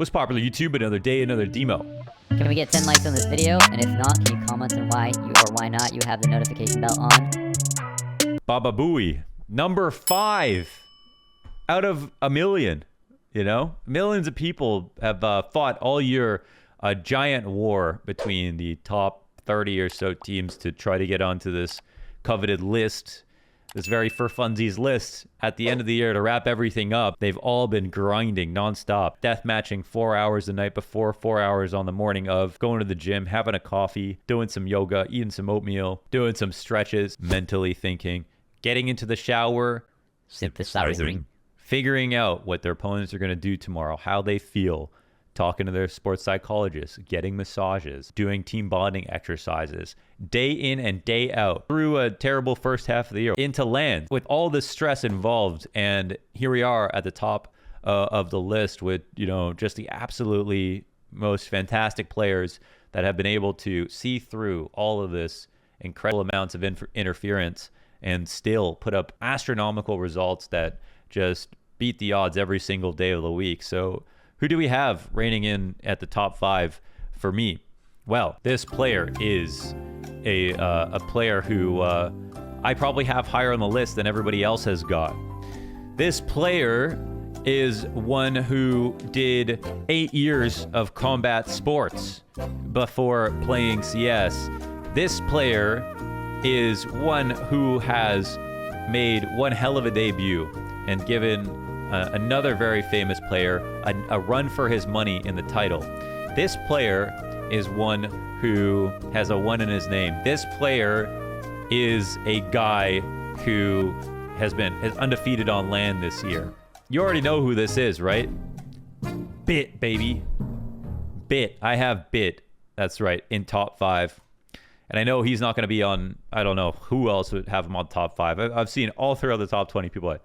What's popular, YouTube? Another day, another demo. Can we get 10 likes on this video? And if not, can you comment on why you or why not you have the notification bell on? Baba Booey. Number 5 out of a million. You know, millions of people have fought all year a giant war between the top 30 or so teams to try to get onto this coveted list. This very for funsies list at the end of the year to wrap everything up. They've all been grinding nonstop, death matching 4 hours the night before, 4 hours on the morning of, going to the gym, having a coffee, doing some yoga, eating some oatmeal, doing some stretches, mentally thinking, getting into the shower, Synthesizing. figuring out what their opponents are going to do tomorrow, how they feel, talking to their sports psychologists, getting massages, doing team bonding exercises, day in and day out, through a terrible first half of the year, into land, with all this stress involved. And here we are at the top of the list with, you know, just the absolutely most fantastic players that have been able to see through all of this incredible amounts of interference and still put up astronomical results that just beat the odds every single day of the week. So who do we have reigning in at the top 5 for me? Well, this player is a player who I probably have higher on the list than everybody else has got. This player is one who did 8 years of combat sports before playing CS. This player is one who has made one hell of a debut and given another very famous player a run for his money in the title. This player is one who has a 1 in his name. This player is a guy who is undefeated on land this year. You already know who this is, right? Bit, baby. Bit. I have Bit. That's right, in top 5. And I know he's not going to be on, I don't know who else would have him on top 5. I've seen all 3 of the top 20 people like,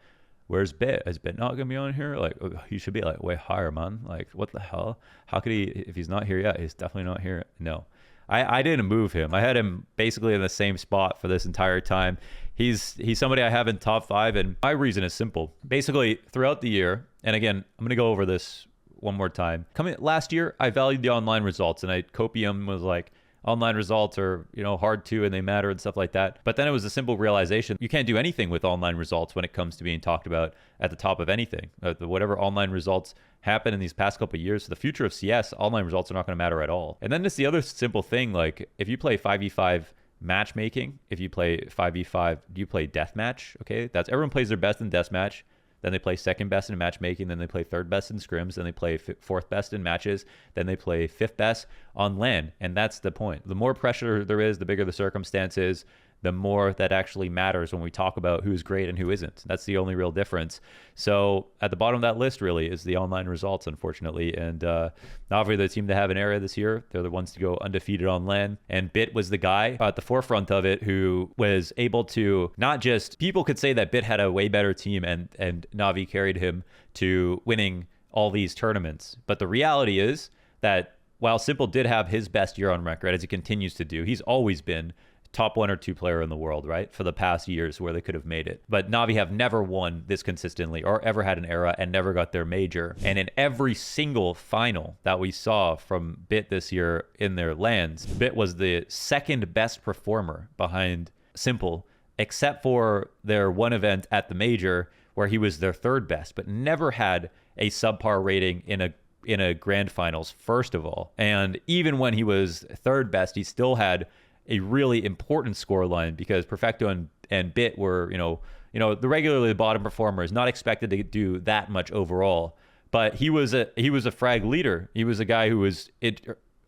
where's Bit? Is Bit not going to be on here? Like, he should be like way higher, man. Like, what the hell? How could he, if he's not here yet, he's definitely not here. No, I didn't move him. I had him basically in the same spot for this entire time. He's somebody I have in top 5. And my reason is simple. Basically, throughout the year, and again, I'm going to go over this one more time. Last year, I valued the online results, and Copium was like, online results are, you know, hard to, and they matter and stuff like that. But then it was a simple realization. You can't do anything with online results when it comes to being talked about at the top of anything. Whatever online results happen in these past couple of years, for the future of CS, online results are not going to matter at all. And then it's the other simple thing, like if you play 5v5 matchmaking, if you play 5v5, do you play deathmatch? Okay, everyone plays their best in deathmatch. Then they play second best in matchmaking. Then they play third best in scrims. Then they play fourth best in matches. Then they play fifth best on LAN. And that's the point. The more pressure there is, the bigger the circumstance is, the more that actually matters when we talk about who's great and who isn't. That's the only real difference. So at the bottom of that list really is the online results, unfortunately. And Navi are the team to have an era this year. They're the ones to go undefeated on LAN. And Bit was the guy at the forefront of it who was able to not just, people could say that Bit had a way better team and Navi carried him to winning all these tournaments. But the reality is that while Simple did have his best year on record, as he continues to do, he's always been top 1 or 2 player in the world, right? For the past years where they could have made it. But Navi have never won this consistently or ever had an era and never got their major. And in every single final that we saw from Bit this year in their lands, Bit was the second best performer behind Simple, except for their one event at the major where he was their third best, but never had a subpar rating in a grand finals, first of all. And even when he was third best, he still had a really important score line because Perfecto and Bit were, you know, the regularly the bottom performer is not expected to do that much overall, but he was a frag leader. He was a guy who was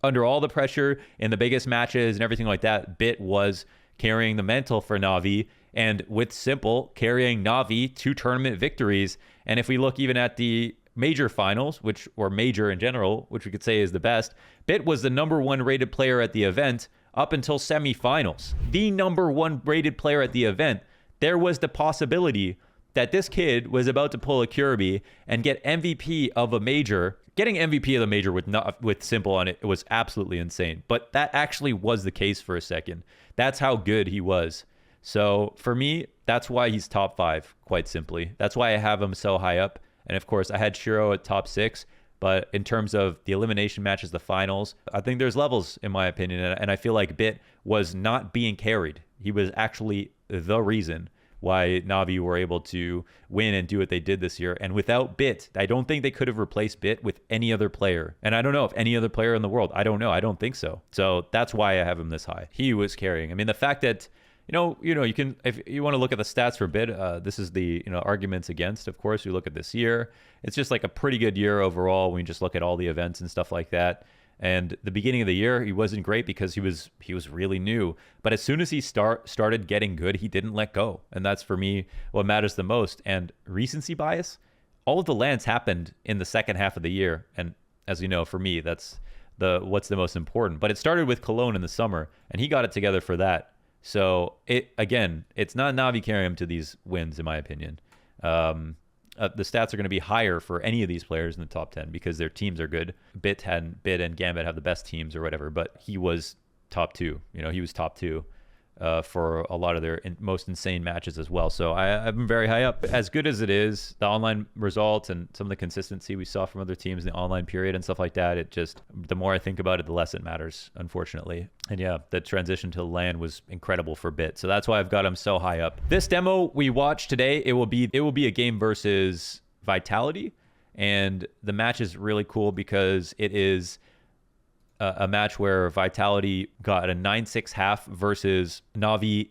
under all the pressure in the biggest matches and everything like that. Bit was carrying the mantle for Navi, and with Simple carrying Navi to tournament victories. And if we look even at the major finals, or major in general, which we could say is the best, Bit was the number 1 rated player at the event up until semifinals. The number 1 rated player at the event. There was the possibility that this kid was about to pull a Kirby and get MVP of a major. Getting MVP of the major with Simple on it was absolutely insane. But that actually was the case for a second. That's how good he was. So for me, that's why he's top 5, quite simply. That's why I have him so high up. And of course, I had Shiro at top 6. But in terms of the elimination matches, the finals, I think there's levels, in my opinion. And I feel like Bit was not being carried. He was actually the reason why Navi were able to win and do what they did this year. And without Bit, I don't think they could have replaced Bit with any other player. And I don't know if any other player in the world. I don't know. I don't think so. So that's why I have him this high. He was carrying. I mean, the fact that you can, if you want to look at the stats for Bit, this is the, arguments against, of course, you look at this year, it's just like a pretty good year overall when you just look at all the events and stuff like that. And the beginning of the year, he wasn't great because he was really new. But as soon as he started getting good, he didn't let go. And that's, for me, what matters the most. And recency bias, all of the lands happened in the second half of the year. And as you know, for me, that's what's the most important. But it started with Cologne in the summer, and he got it together for that. So it's not Navi carrying him to these wins, in my opinion. The stats are going to be higher for any of these players in the top 10 because their teams are good. Bit and Gambit have the best teams or whatever, but he was top 2. He was top 2 for a lot of their most insane matches as well. So I've been very high up. As good as it is, the online results and some of the consistency we saw from other teams in the online period and stuff like that, it just, the more I think about it, the less it matters, unfortunately. And yeah, the transition to LAN was incredible for Bit. So that's why I've got him so high up. This demo we watched today, it will be a game versus Vitality. And the match is really cool because it is a match where Vitality got a 9-6 half versus Navi,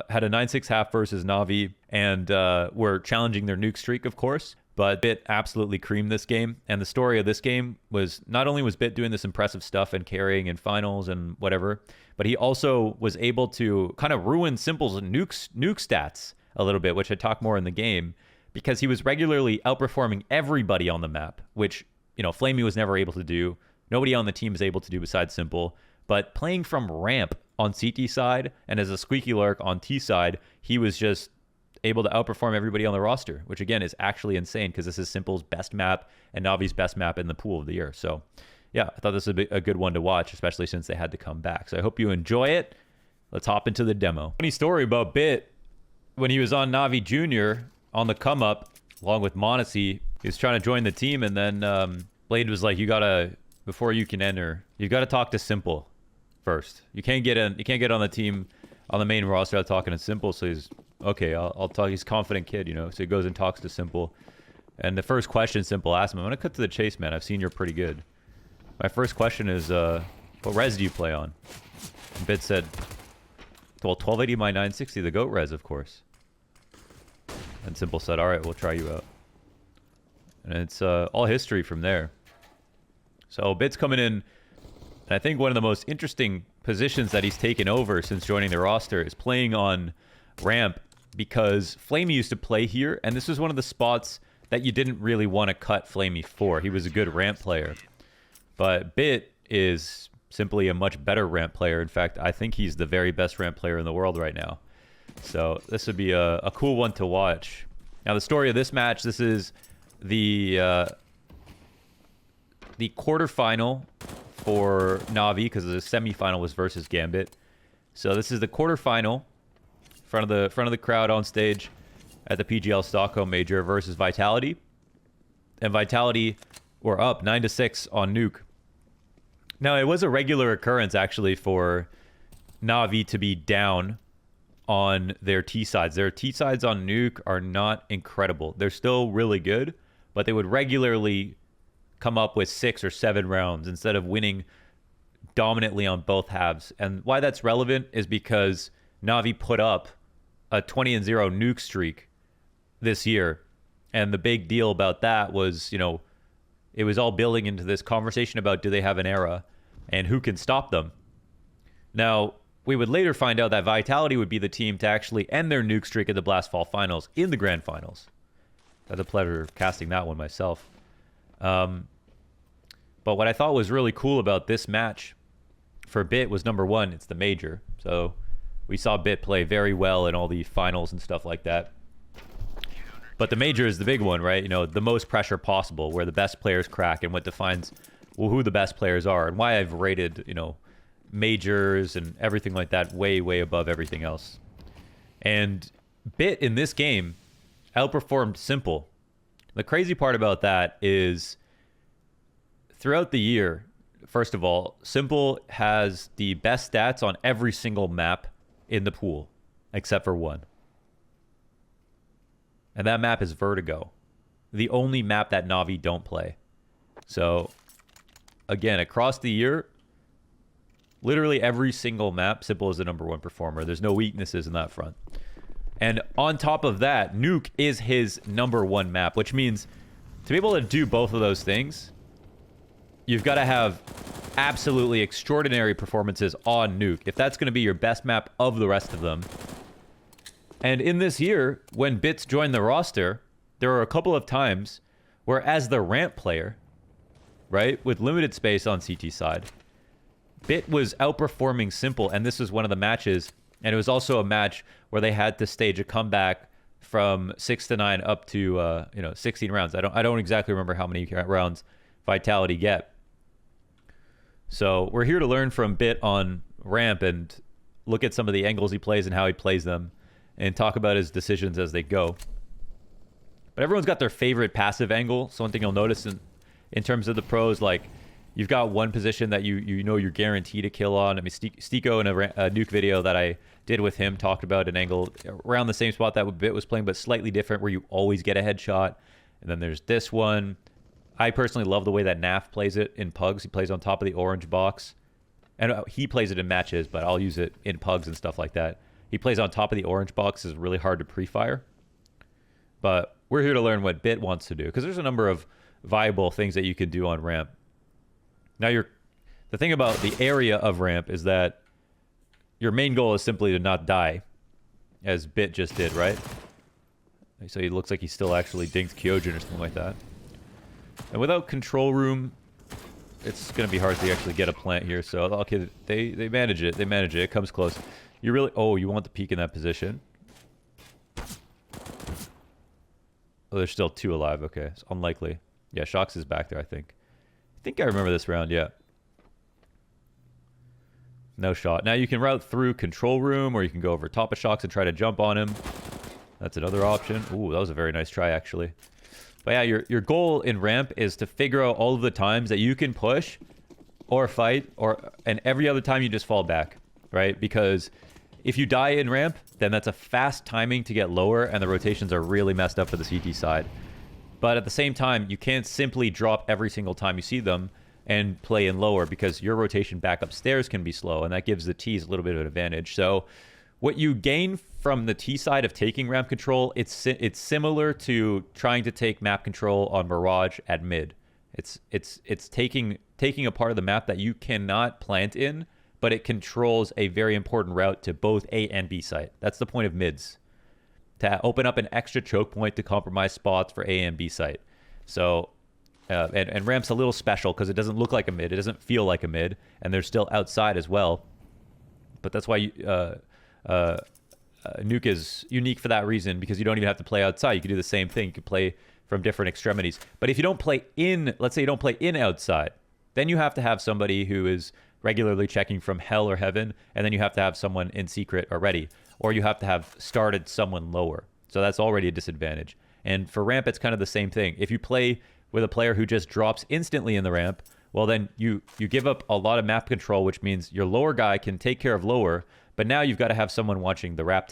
had a 9-6 half versus Navi, and were challenging their nuke streak, of course. But Bit absolutely creamed this game. And the story of this game was not only was Bit doing this impressive stuff and carrying in finals and whatever, but he also was able to kind of ruin Simple's nuke stats a little bit, which I talk more in the game, because he was regularly outperforming everybody on the map, which, Flamey was never able to do. Nobody on the team is able to do besides Simple. But playing from ramp on CT side and as a squeaky lurk on T side, he was just able to outperform everybody on the roster, which again is actually insane because this is Simple's best map and Navi's best map in the pool of the year. So yeah, I thought this would be a good one to watch, especially since they had to come back. So I hope you enjoy it. Let's hop into the demo. Funny story about Bit. When he was on Navi Junior on the come up, along with Monacy, he was trying to join the team, and then Blade was like, before you can enter, you got to talk to Simple first. You can't get on the team on the main roster without talking to Simple. So he's okay. I'll talk. He's a confident kid, So he goes and talks to Simple. And the first question Simple asked him, I'm gonna cut to the chase, man. I've seen you're pretty good. My first question is, what res do you play on? And Bit said, well, 1280 by 960, the GOAT res, of course. And Simple said, all right, we'll try you out. And it's all history from there. So Bit's coming in, and I think one of the most interesting positions that he's taken over since joining the roster is playing on ramp, because Flamey used to play here, and this was one of the spots that you didn't really want to cut Flamey for. He was a good ramp player. But Bit is simply a much better ramp player. In fact, I think he's the very best ramp player in the world right now. So this would be a cool one to watch. Now, the story of this match, this is the quarterfinal for Navi, because the semifinal was versus Gambit. So this is the quarterfinal, front of the crowd on stage at the PGL Stockholm Major versus Vitality. And Vitality were up 9-6 on Nuke. Now, it was a regular occurrence, actually, for Navi to be down on their T-sides. Their T-sides on Nuke are not incredible. They're still really good, but they would regularly come up with 6 or 7 rounds instead of winning dominantly on both halves. And why that's relevant is because Navi put up a 20-0 Nuke streak this year. And the big deal about that was, it was all building into this conversation about, do they have an era and who can stop them? Now, we would later find out that Vitality would be the team to actually end their Nuke streak at the Blast Fall Finals in the Grand Finals. I had the pleasure of casting that one myself. But what I thought was really cool about this match for Bit was, number one, it's the major. So we saw Bit play very well in all the finals and stuff like that. But the major is the big one, right? The most pressure possible, where the best players crack, and what defines who the best players are, and why I've rated, majors and everything like that way, way above everything else. And Bit in this game outperformed Simple. The crazy part about that is throughout the year, first of all, Simple has the best stats on every single map in the pool, except for one. And that map is Vertigo, the only map that Na'Vi don't play. So, again, across the year, literally every single map, Simple is the #1 performer. There's no weaknesses in that front. And on top of that, Nuke is his #1 map, which means to be able to do both of those things, you've got to have absolutely extraordinary performances on Nuke, if that's going to be your best map of the rest of them. And in this year, when Bits joined the roster, there were a couple of times where as the ramp player, right, with limited space on CT side, Bit was outperforming Simple, and this was one of the matches, and it was also a match where they had to stage a comeback from 6-9 up to 16 rounds. I don't exactly remember how many rounds Vitality get. So we're here to learn from Bit on ramp and look at some of the angles he plays and how he plays them, and talk about his decisions as they go. But everyone's got their favorite passive angle. So one thing you'll notice in terms of the pros, like, you've got one position that you know you're guaranteed a kill on. I mean, Stiko in a Nuke video that I did with him talked about an angle around the same spot that Bit was playing, but slightly different, where you always get a headshot. And then there's this one. I personally love the way that Naf plays it in Pugs. He plays on top of the orange box. And he plays it in matches, but I'll use it in Pugs and stuff like that. He plays on top of the orange box. Is really hard to pre-fire. But we're here to learn what Bit wants to do, because there's a number of viable things that you can do on ramp. Now, the thing about the area of ramp is that your main goal is simply to not die, as Bit just did, right? So he looks like he still actually dinked Kyojin or something like that. And without control room, it's going to be hard to actually get a plant here. So, okay, they manage it. They manage it. It comes close. You really... Oh, you want the peek in that position. Oh, there's still 2 alive. Okay, it's unlikely. Yeah, Shox is back there, I think. I think I remember this round, yeah. No shot. Now you can route through control room, or you can go over top of Shox and try to jump on him. That's another option. Ooh, that was a very nice try, actually. But yeah, your goal in ramp is to figure out all of the times that you can push or fight, and every other time you just fall back, right? Because if you die in ramp, then that's a fast timing to get lower, and the rotations are really messed up for the CT side. But at the same time, you can't simply drop every single time you see them and play in lower, because your rotation back upstairs can be slow, and that gives the Ts a little bit of an advantage. So what you gain from the T side of taking ramp control, it's similar to trying to take map control on Mirage at mid. It's taking a part of the map that you cannot plant in, but it controls a very important route to both A and B site. That's the point of mids, to open up an extra choke point to compromise spots for A and B site. So, and ramp's a little special because it doesn't look like a mid, it doesn't feel like a mid, and they're still outside as well. But that's why Nuke is unique for that reason, because you don't even have to play outside. You can do the same thing. You can play from different extremities. But if you don't play in, let's say you don't play in outside, then you have to have somebody who is regularly checking from hell or heaven, and then you have to have someone in secret already, or you have to have started someone lower. So that's already a disadvantage. And for ramp, it's kind of the same thing. If you play with a player who just drops instantly in the ramp, well, then you give up a lot of map control, which means your lower guy can take care of lower, but now you've got to have someone watching the ramp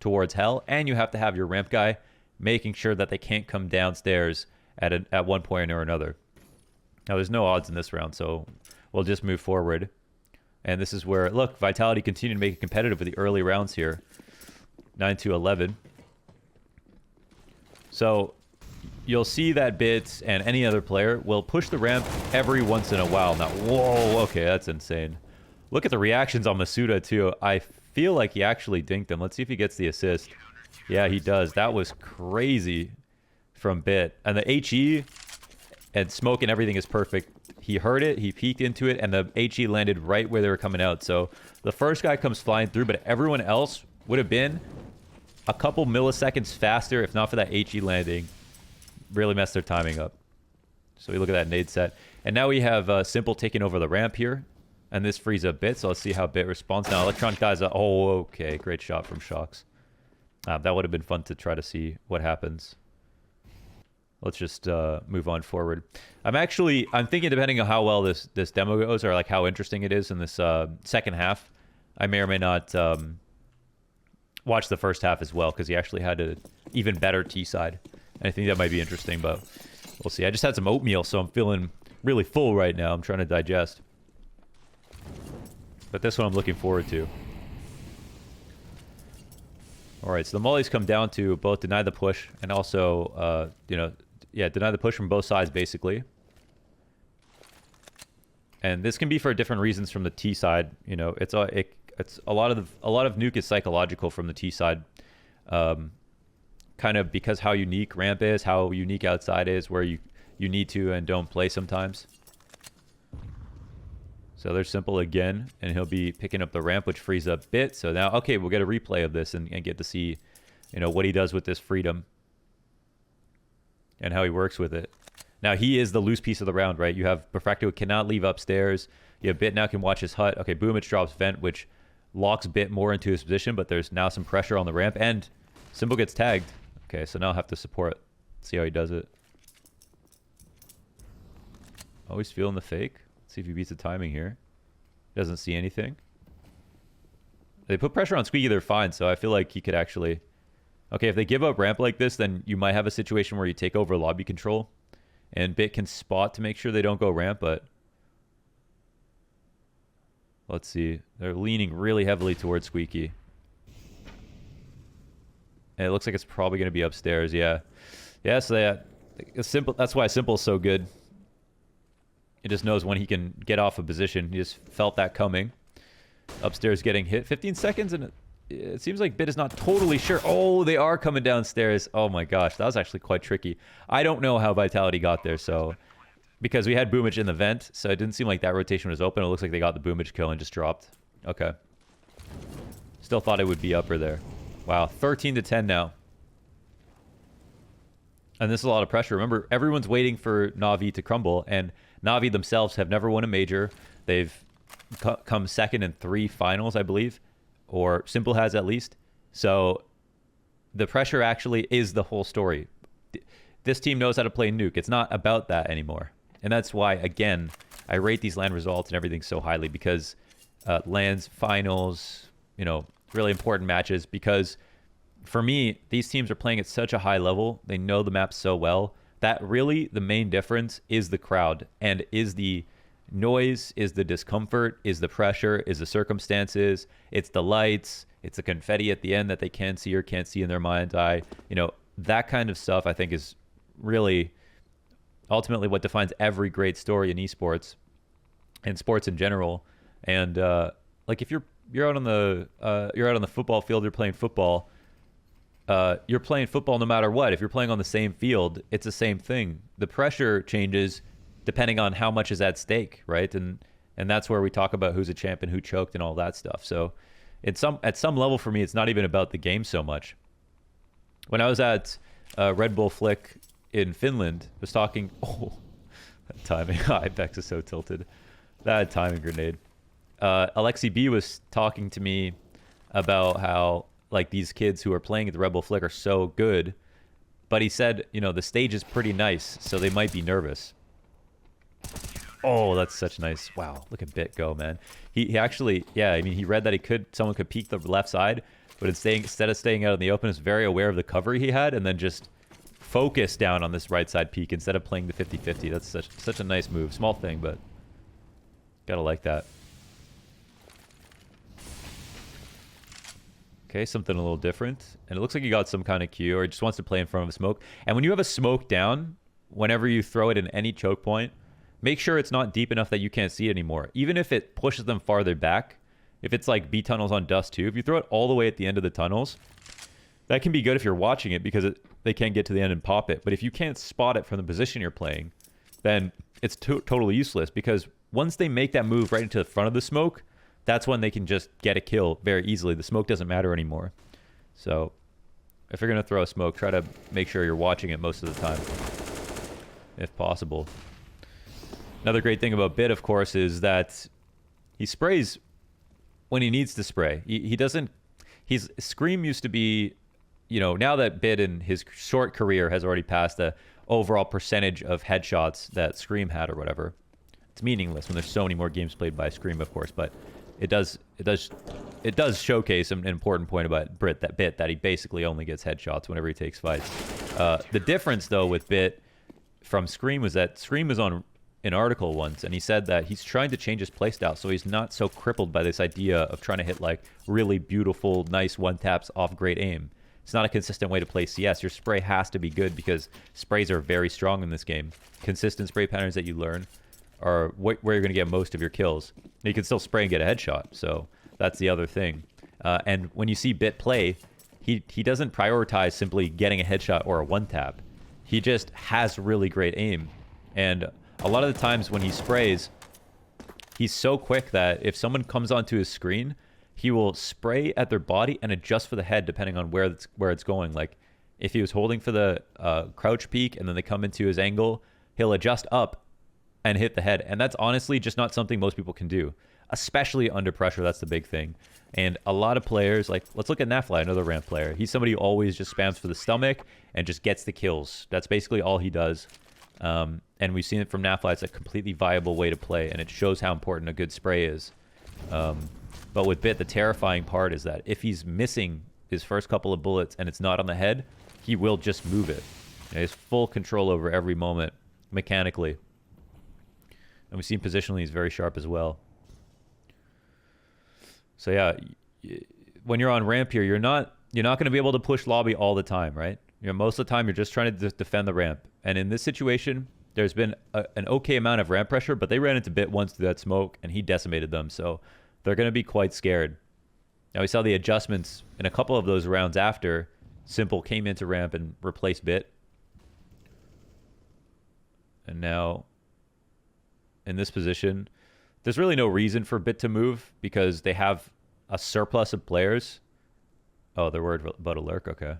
towards hell, and you have to have your ramp guy making sure that they can't come downstairs at one point or another. Now, there's no odds in this round, so we'll just move forward. And this is where, look, Vitality continue to make it competitive with the early rounds here. 9-11. So you'll see that Bits and any other player will push the ramp every once in a while. Now, whoa, okay, that's insane. Look at the reactions on Masuda, too. I feel like he actually dinked him. Let's see if he gets the assist. Yeah, he does. That was crazy from Bit. And the HE and smoke and everything is perfect. He heard it, he peeked into it, and the HE landed right where they were coming out. So the first guy comes flying through, but everyone else would have been a couple milliseconds faster if not for that HE landing. Really messed their timing up. So we look at that nade set. And now we have Simple taking over the ramp here. And this frees up Bit, so let's see how Bit responds. Now, Electronic guys are... Oh, okay. Great shot from Shox. That would have been fun to try to see what happens. let's just move on forward. I'm thinking, depending on how well this demo goes, or like how interesting it is in this second half, I may or may not watch the first half as well, because he actually had an even better T side. And I think that might be interesting, but we'll see. I just had some oatmeal, so I'm feeling really full right now. I'm trying to digest. But this one I'm looking forward to. All right, so the mollies come down to both deny the push and also, deny the push from both sides, basically. And this can be for different reasons from the T side. You know, it's a lot of nuke is psychological from the T side. Kind of because how unique ramp is, how unique outside is, where you need to and don't play sometimes. So there's Simple again, and he'll be picking up the ramp, which frees up Bit. So now, okay, we'll get a replay of this and get to see, you know, what he does with this freedom and how he works with it. Now, he is the loose piece of the round, right? You have Perfecto cannot leave upstairs. You have Bit now can watch his hut. Okay, Boomich drops Vent, which locks Bit more into his position, but there's now some pressure on the ramp, and Simple gets tagged. Okay, so now I'll have to support. See how he does it. Always feeling the fake. Let's see if he beats the timing here. Doesn't see anything. They put pressure on Squeaky, they're fine, so I feel like he could actually... Okay, if they give up ramp like this, then you might have a situation where you take over lobby control, and Bit can spot to make sure they don't go ramp, but... Let's see. They're leaning really heavily towards Squeaky. And it looks like it's probably going to be upstairs, yeah. Yeah, so Simple, that's why Simple's so good. He just knows when he can get off a position. He just felt that coming. Upstairs getting hit. 15 seconds, and it seems like Bit is not totally sure. Oh, they are coming downstairs. Oh my gosh, that was actually quite tricky. I don't know how Vitality got there, so... Because we had Boomich in the vent, so it didn't seem like that rotation was open. It looks like they got the Boomich kill and just dropped. Okay. Still thought it would be upper there. Wow, 13 to 10 now. And this is a lot of pressure. Remember, everyone's waiting for Na'Vi to crumble, and Na'Vi themselves have never won a major. They've come second in 3 finals, I believe, or Simple has at least. So the pressure actually is the whole story. This team knows how to play nuke. It's not about that anymore. And that's why, again, I rate these LAN results and everything so highly, because LANs, finals, you know, really important matches, because for me, these teams are playing at such a high level. They know the map so well that really the main difference is the crowd, and is the noise, is the discomfort, is the pressure, is the circumstances, it's the lights, it's the confetti at the end that they can see or can't see in their mind's eye. You know, that kind of stuff I think is really ultimately what defines every great story in esports and sports in general. And like if you're out on the football field, you're playing football. You're playing football no matter what. If you're playing on the same field, it's the same thing. The pressure changes depending on how much is at stake, right? And that's where we talk about who's a champion, who choked, and all that stuff. So at some level for me, it's not even about the game so much. When I was at Red Bull Flick in Finland, I was talking... Oh, that timing. Ibex is so tilted. That timing grenade. Alexi B was talking to me about how like these kids who are playing at the Red Bull Flick are so good, but he said, you know, the stage is pretty nice, so they might be nervous. Oh, that's such nice. Wow, look at Bit go, man. He actually, yeah, I mean, he read that someone could peek the left side, but instead of staying out in the open, is very aware of the cover he had, and then just focus down on this right side peek instead of playing the 50-50. That's such a nice move. Small thing, but gotta like that. Okay, something a little different. And it looks like he got some kind of cue, or he just wants to play in front of a smoke. And when you have a smoke down, whenever you throw it in any choke point, make sure it's not deep enough that you can't see it anymore. Even if it pushes them farther back, if it's like B tunnels on Dust 2, if you throw it all the way at the end of the tunnels, that can be good if you're watching it, because they can't get to the end and pop it. But if you can't spot it from the position you're playing, then it's totally useless, because once they make that move right into the front of the smoke, that's when they can just get a kill very easily. The smoke doesn't matter anymore. So if you're going to throw a smoke, try to make sure you're watching it most of the time, if possible. Another great thing about Bit, of course, is that he sprays when he needs to spray. He doesn't... Scream used to be... You know, now that Bit in his short career has already passed the overall percentage of headshots that Scream had or whatever. It's meaningless when there's so many more games played by Scream, of course, but it does showcase an important point about Bit that he basically only gets headshots whenever he takes fights. The difference though with Bit from Scream was that Scream was on an article once, and he said that he's trying to change his playstyle so he's not so crippled by this idea of trying to hit like really beautiful, nice one taps off great aim. It's not a consistent way to play CS. Your spray has to be good because sprays are very strong in this game. Consistent spray patterns that you learn are where you're going to get most of your kills. You can still spray and get a headshot, so that's the other thing. And when you see Bit play, he doesn't prioritize simply getting a headshot or a one tap. He just has really great aim, and a lot of the times when he sprays, he's so quick that if someone comes onto his screen, he will spray at their body and adjust for the head depending on where it's going. Like if he was holding for the crouch peak and then they come into his angle, he'll adjust up and hit the head. And that's honestly just not something most people can do, especially under pressure. That's the big thing. And a lot of players, like let's look at Nafly, another ramp player. He's somebody who always just spams for the stomach and just gets the kills. That's basically all he does. And we've seen it from Nafly. It's a completely viable way to play, and it shows how important a good spray is. But with Bit, the terrifying part is that if he's missing his first couple of bullets and it's not on the head, he will just move it. He has full control over every moment mechanically. And we've seen positionally he's very sharp as well. So yeah, when you're on ramp here, you're not going to be able to push lobby all the time, right? Most of the time you're just trying to defend the ramp. And in this situation, there's been an okay amount of ramp pressure, but they ran into Bit once through that smoke, and he decimated them. So they're going to be quite scared. Now we saw the adjustments in a couple of those rounds after Simple came into ramp and replaced Bit. And now in this position, there's really no reason for Bit to move because they have a surplus of players. Oh, they're worried about a lurk? Okay.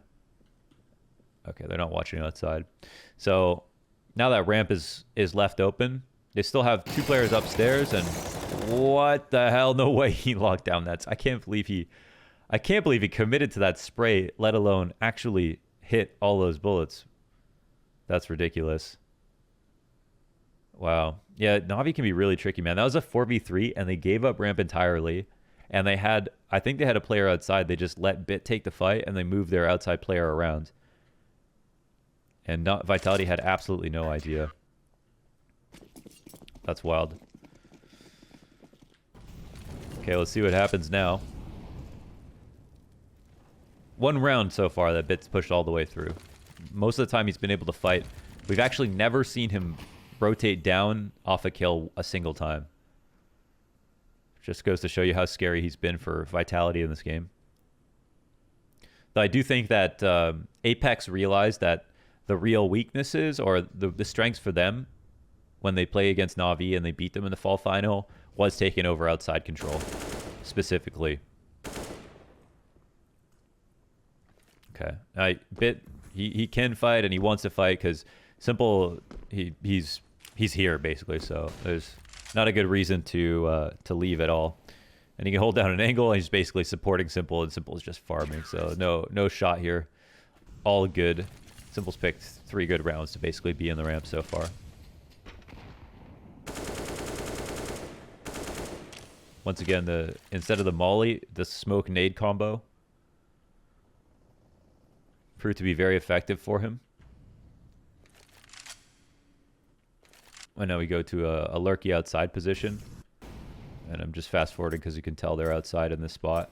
Okay, they're not watching outside. So now that ramp is left open, they still have two players upstairs, and what the hell? No way he locked down that. I can't believe he committed to that spray, let alone actually hit all those bullets. That's ridiculous. Wow. Yeah, Na'Vi can be really tricky, man. That was a 4v3, and they gave up ramp entirely. And I think they had a player outside. They just let Bit take the fight, and they moved their outside player around. And Vitality had absolutely no idea. That's wild. Okay, let's see what happens now. One round so far that Bit's pushed all the way through. Most of the time he's been able to fight. We've actually never seen him rotate down off a kill a single time. Just goes to show you how scary he's been for Vitality in this game. Though I do think that Apex realized that the real weaknesses or the strengths for them when they play against Na'Vi and they beat them in the fall final was taking over outside control, specifically. Okay, Bit, he can fight and he wants to fight because Simple, he's here basically, so there's not a good reason to leave at all. And he can hold down an angle and he's basically supporting Simple, and Simple is just farming, so no shot here. All good. Simple's picked 3 good rounds to basically be in the ramp so far. Once again, instead of the molly, the smoke nade combo proved to be very effective for him. And now we go to a lurky outside position. And I'm just fast forwarding because you can tell they're outside in this spot.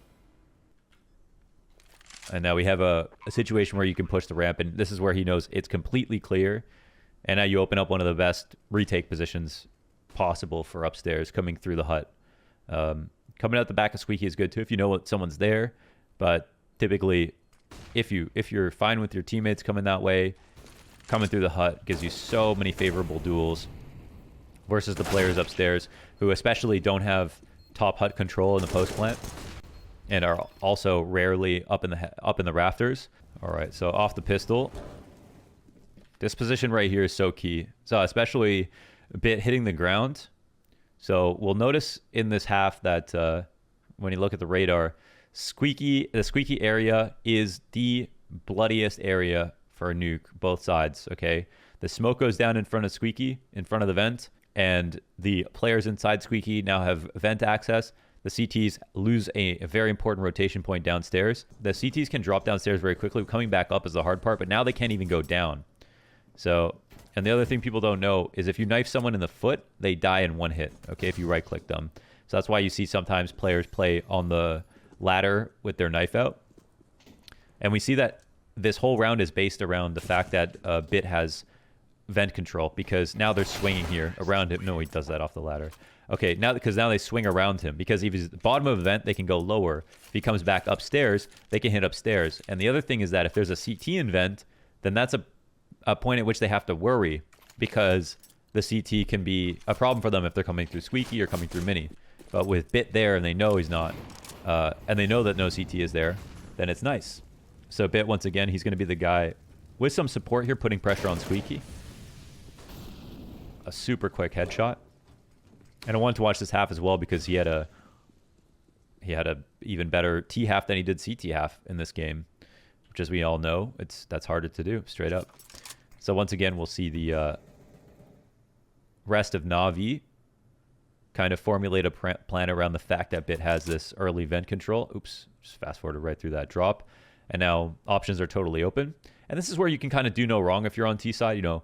And now we have a situation where you can push the ramp, and this is where he knows it's completely clear. And now you open up one of the best retake positions possible for upstairs, coming through the hut. Coming out the back of Squeaky is good too if you know what someone's there. But typically, if you're fine with your teammates coming that way, coming through the hut gives you so many favorable duels versus the players upstairs who especially don't have top hut control in the post plant and are also rarely up in the rafters. All right, so off the pistol. This position right here is so key. So especially Bit hitting the ground. So we'll notice in this half that when you look at the radar, the squeaky area is the bloodiest area for a nuke, both sides, okay? The smoke goes down in front of Squeaky, in front of the vent, and the players inside Squeaky now have vent access. The CTs lose a very important rotation point downstairs. The CTs can drop downstairs very quickly. Coming back up is the hard part, but now they can't even go down. So, and the other thing people don't know is if you knife someone in the foot, they die in one hit, okay, if you right-click them. So that's why you see sometimes players play on the ladder with their knife out. And we see that this whole round is based around the fact that Bit has vent control, because now they're swinging here around him. No, he does that off the ladder. Okay, now because now they swing around him, because if he's at the bottom of the vent, they can go lower. If he comes back upstairs, they can hit upstairs. And the other thing is that if there's a CT in vent, then that's a point at which they have to worry, because the CT can be a problem for them if they're coming through Squeaky or coming through Mini. But with Bit there and they know he's not, and they know that no CT is there, then it's nice. So Bit, once again, he's going to be the guy with some support here, putting pressure on Squeaky. A super quick headshot. And I wanted to watch this half as well because he had a even better T half than he did CT half in this game, which, as we all know, that's harder to do straight up. So once again, we'll see the rest of Na'Vi kind of formulate a plan around the fact that Bit has this early vent control. Oops, just fast forwarded right through that drop. And now options are totally open. And this is where you can kind of do no wrong if you're on T side. You know,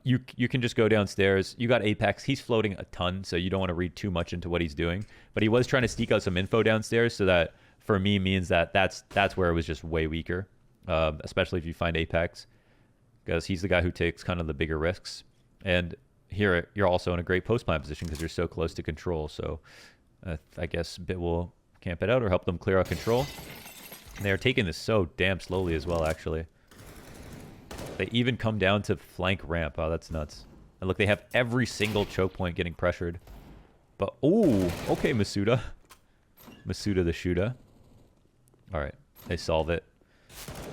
you can just go downstairs. You got Apex. He's floating a ton, so you don't want to read too much into what he's doing. But he was trying to sneak out some info downstairs, so that for me means that that's where it was just way weaker, especially if you find Apex, because he's the guy who takes kind of the bigger risks. And here you're also in a great post plant position because you're so close to control. So I guess Bit will camp it out or help them clear out control. And they're taking this so damn slowly as well, actually. They even come down to flank ramp. Oh, that's nuts. And look, they have every single choke point getting pressured. But, ooh, okay, Masuda. Masuda the shooter. All right, they solve it.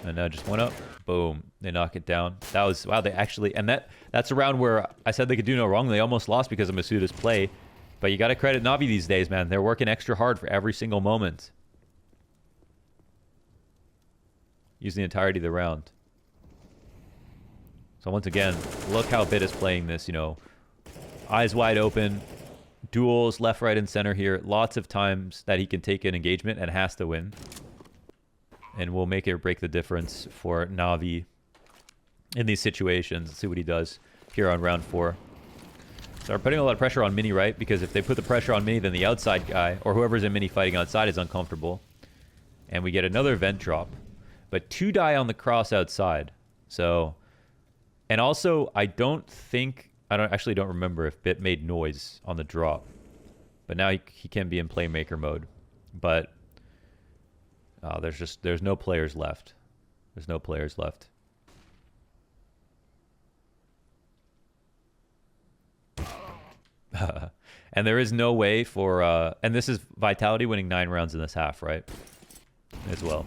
And now just went up. Boom. They knock it down. That was, wow, they actually, and that's a round where I said they could do no wrong. They almost lost because of Masuda's play. But you got to credit Na'Vi these days, man. They're working extra hard for every single moment. Use the entirety of the round. So once again, look how Bit is playing this, you know. Eyes wide open. Duels left, right, and center here. Lots of times that he can take an engagement and has to win. And we'll make it or break the difference for Na'Vi in these situations. Let's see what he does here on round 4. So we're putting a lot of pressure on Mini, right? Because if they put the pressure on Mini, then the outside guy, or whoever's in Mini fighting outside, is uncomfortable. And we get another vent drop. But 2 die on the cross outside. So, and also, I actually don't remember if Bit made noise on the drop. But now he can be in playmaker mode. But there's no players left. There's no players left. And there is no way for and this is Vitality winning 9 rounds in this half, right? As well.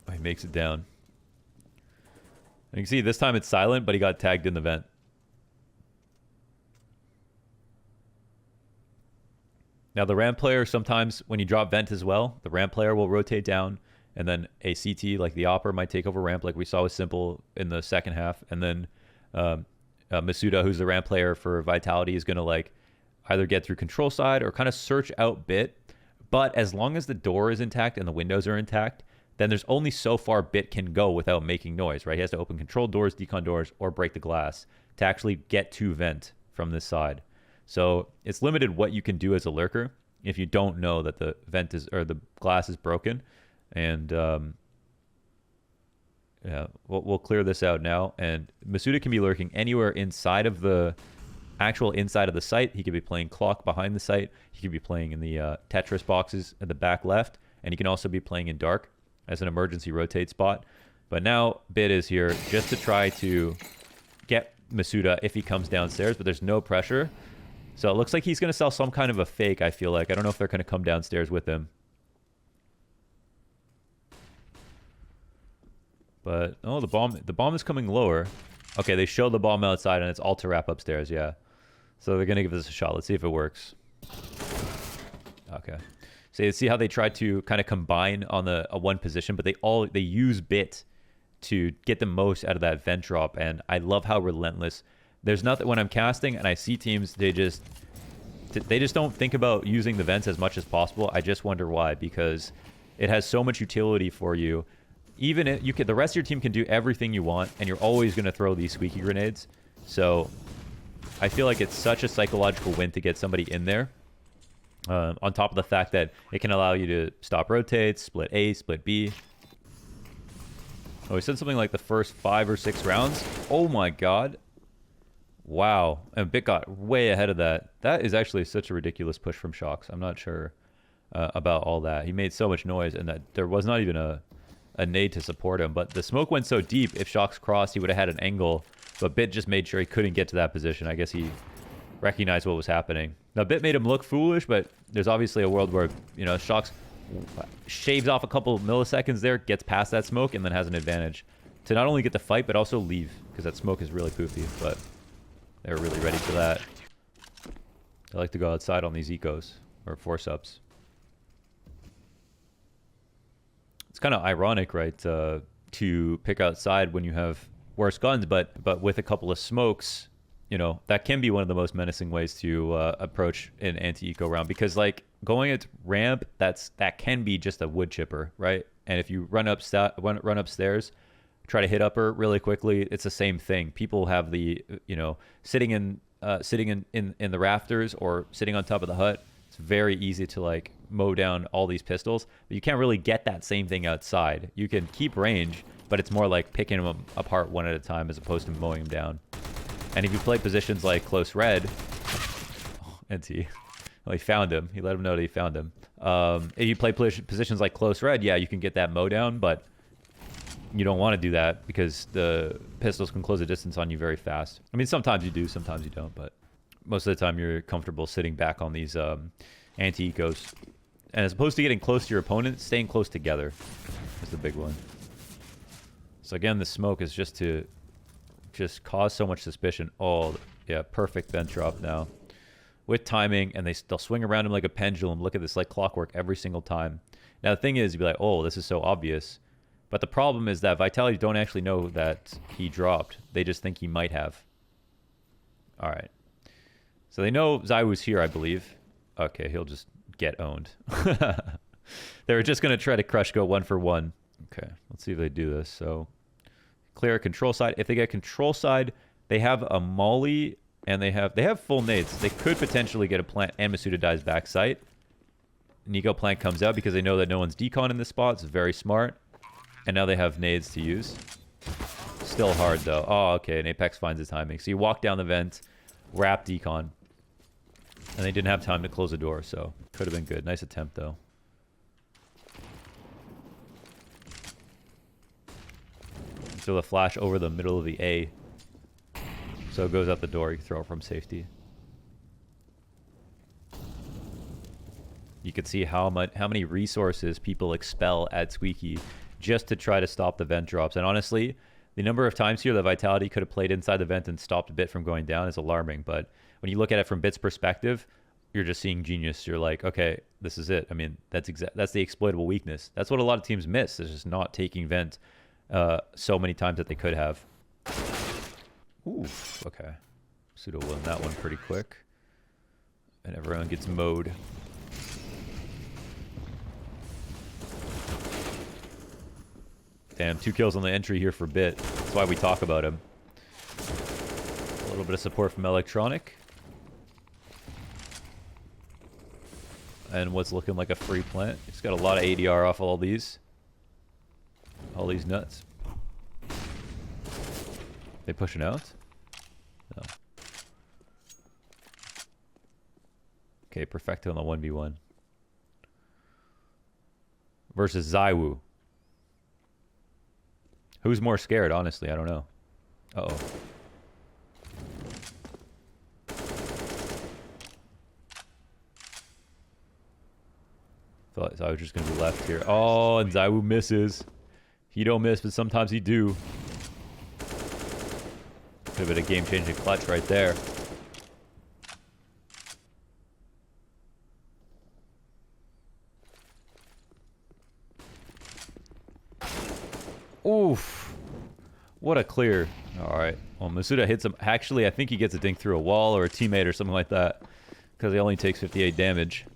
Oh, he makes it down. And you can see this time it's silent, but he got tagged in the vent. Now the ramp player, sometimes when you drop vent as well, the ramp player will rotate down, and then a CT like the Opper might take over ramp, like we saw with Simple in the second half. And then Masuda, who's the ramp player for Vitality, is going to like either get through control side or kind of search out Bit. But as long as the door is intact and the windows are intact, then there's only so far Bit can go without making noise, right? He has to open control doors, decon doors, or break the glass to actually get to vent from this side. So it's limited what you can do as a lurker if you don't know that the vent is, or the glass is broken. And yeah, we'll clear this out now. And Masuda can be lurking anywhere inside of the actual inside of the site. He could be playing clock behind the site. He could be playing in the Tetris boxes at the back left. And he can also be playing in dark as an emergency rotate spot. But now Bit is here just to try to get Masuda if he comes downstairs, but there's no pressure. So it looks like he's going to sell some kind of a fake, I feel like. I don't know if they're going to come downstairs with him. But, oh, the bomb is coming lower. Okay, they show the bomb outside, and it's all to wrap upstairs, yeah. So they're going to give this a shot. Let's see if it works. Okay. So you see how they try to kind of combine on the one position, but they use bit to get the most out of that vent drop. And I love how relentless. There's nothing when I'm casting and I see teams, they just don't think about using the vents as much as possible. I just wonder why, because it has so much utility for you. Even if you can, the rest of your team can do everything you want, and you're always going to throw these squeaky grenades. So I feel like it's such a psychological win to get somebody in there. On top of the fact that it can allow you to stop rotates, split A, split B. Oh, we said something like the first 5 or 6 rounds. Oh my god. Wow. And Bit got way ahead of that. That is actually such a ridiculous push from Shocks. I'm not sure about all that. He made so much noise, and that there was not even a nade to support him. But the smoke went so deep, if Shocks crossed, he would have had an angle. But Bit just made sure he couldn't get to that position. I guess he recognized what was happening. Now, Bit made him look foolish, but there's obviously a world where, you know, Shocks shaves off a couple of milliseconds there, gets past that smoke, and then has an advantage to not only get the fight, but also leave, because that smoke is really poofy. But they're really ready for that. I like to go outside on these ecos, or force-ups. It's kind of ironic, right, to pick outside when you have worse guns, but with a couple of smokes, you know, that can be one of the most menacing ways to approach an anti-eco round, because like going at ramp, that can be just a wood chipper, right? And if you run upstairs, try to hit upper really quickly, it's the same thing. People have the, you know, sitting in the rafters or sitting on top of the hut. It's very easy to like mow down all these pistols, but you can't really get that same thing outside. You can keep range, but it's more like picking them apart one at a time as opposed to mowing them down. And if you play positions like close red, NT, well, he found him. He let him know that he found him. If you play positions like close red, yeah, you can get that mow down, but you don't want to do that because the pistols can close the distance on you very fast. I mean, sometimes you do, sometimes you don't, but most of the time you're comfortable sitting back on these anti-ecos. And as opposed to getting close to your opponent, staying close together is the big one. So again, the smoke is just to cause so much suspicion. Oh, yeah, perfect vent drop now. With timing, and they'll swing around him like a pendulum. Look at this, like clockwork every single time. Now, the thing is, you'd be like, oh, this is so obvious. But the problem is that Vitality don't actually know that he dropped. They just think he might have. All right. So they know Zywu's here, I believe. Okay, he'll just get owned. They were just going to try to crush go 1 for 1. Okay, let's see if they do this. So clear control side. If they get control side, they have a molly and they have full nades. They could potentially get a plant and Masuda dies back site. Nico plant comes out because they know that no one's decon in this spot. It's very smart. And now they have nades to use. Still hard though. Oh, okay. And Apex finds his timing. So you walk down the vent, wrap decon. And they didn't have time to close the door, so could have been good. Nice attempt though. So the flash over the middle of the A. So it goes out the door. You can throw it from safety. You can see how many resources people expel at Squeaky just to try to stop the vent drops. And honestly, the number of times here that Vitality could have played inside the vent and stopped a Bit from going down is alarming. But when you look at it from Bit's perspective, you're just seeing genius. You're like, okay, this is it. I mean, that's the exploitable weakness. That's what a lot of teams miss. Is just not taking vent so many times that they could have. Ooh, okay. Pseudo won that one pretty quick. And everyone gets mowed. Damn, 2 kills on the entry here for Bit. That's why we talk about him. A little bit of support from Electronic. And what's looking like a free plant. He's got a lot of ADR off all these. All these nuts. They pushing out? No. Okay, Perfecto on the 1v1. Versus Zywoo. Who's more scared, honestly? I don't know. Uh-oh. Thought I was just going to be left here. Oh, and Zywoo misses. He don't miss, but sometimes he do. Could have been a game-changing clutch right there. What a clear. All right. Well, Masuda hits him. Actually, I think he gets a dink through a wall or a teammate or something like that because he only takes 58 damage.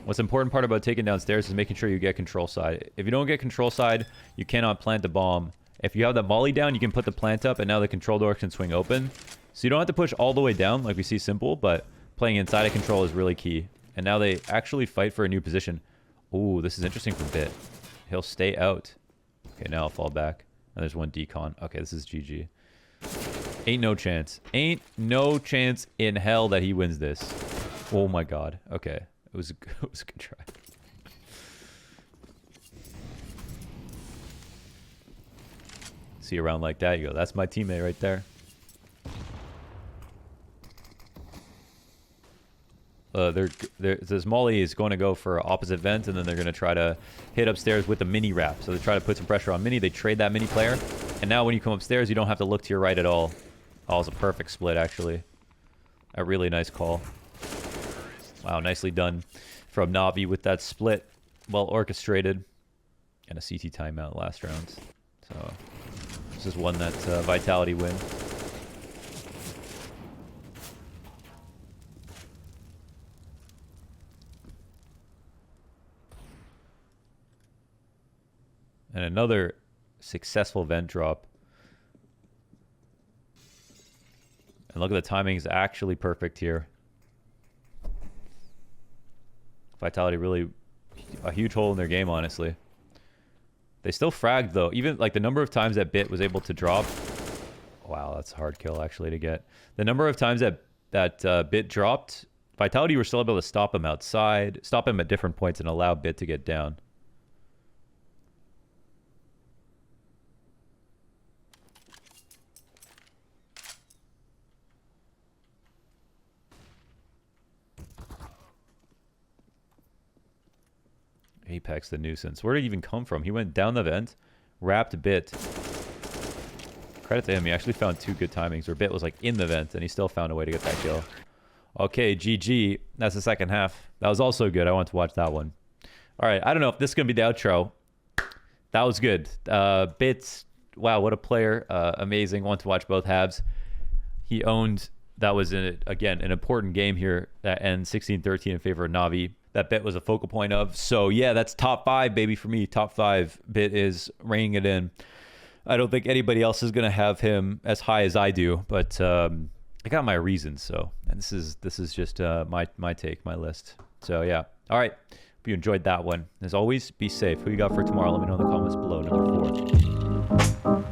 What's important part about taking downstairs is making sure you get control side. If you don't get control side, you cannot plant the bomb. If you have the molly down, you can put the plant up, and now the control door can swing open. So you don't have to push all the way down like we see simple, but playing inside of control is really key. And now they actually fight for a new position. Ooh, this is interesting for Bit. He'll stay out. Okay, now I'll fall back. And there's one decon. Okay, this is GG. Ain't no chance. Ain't no chance in hell that he wins this. Oh my god. Okay. It was a good try. See a round like that, you go, that's my teammate right there. This Molly is going to go for opposite vent, and then they're going to try to hit upstairs with the mini wrap. So they try to put some pressure on mini. They trade that mini player, and now when you come upstairs, you don't have to look to your right at all. Oh, it's a perfect split, actually. A really nice call. Wow, nicely done from Navi with that split. Well orchestrated. And a CT timeout last round. So this is one that Vitality win. And another successful vent drop. And look at the timing is actually perfect here. Vitality really a huge hole in their game, honestly. They still fragged, though. Even like the number of times that Bit was able to drop. Wow, that's a hard kill, actually, to get. The number of times that Bit dropped, Vitality were still able to stop him outside, stop him at different points, and allow Bit to get down. Apex the nuisance. Where did he even come from? He went down the vent, wrapped Bit. Credit to him. He actually found two good timings where Bit was like in the vent and he still found a way to get that kill. Okay, GG. That's the second half. That was also good. I want to watch that one. All right. I don't know if this is going to be the outro. That was good. Bit. Wow, what a player. Amazing. Want to watch both halves. He owned. That was, again, an important game here that ends 16-13 in favor of Navi. That Bit was a focal point of. So, yeah, that's top 5, baby, for me. Top 5. Bit is reining it in. I don't think anybody else is going to have him as high as I do, but I got my reasons. So, and this is just my take, my list. So, yeah. All right. Hope you enjoyed that one. As always, be safe. Who you got for tomorrow? Let me know in the comments below. Number 4.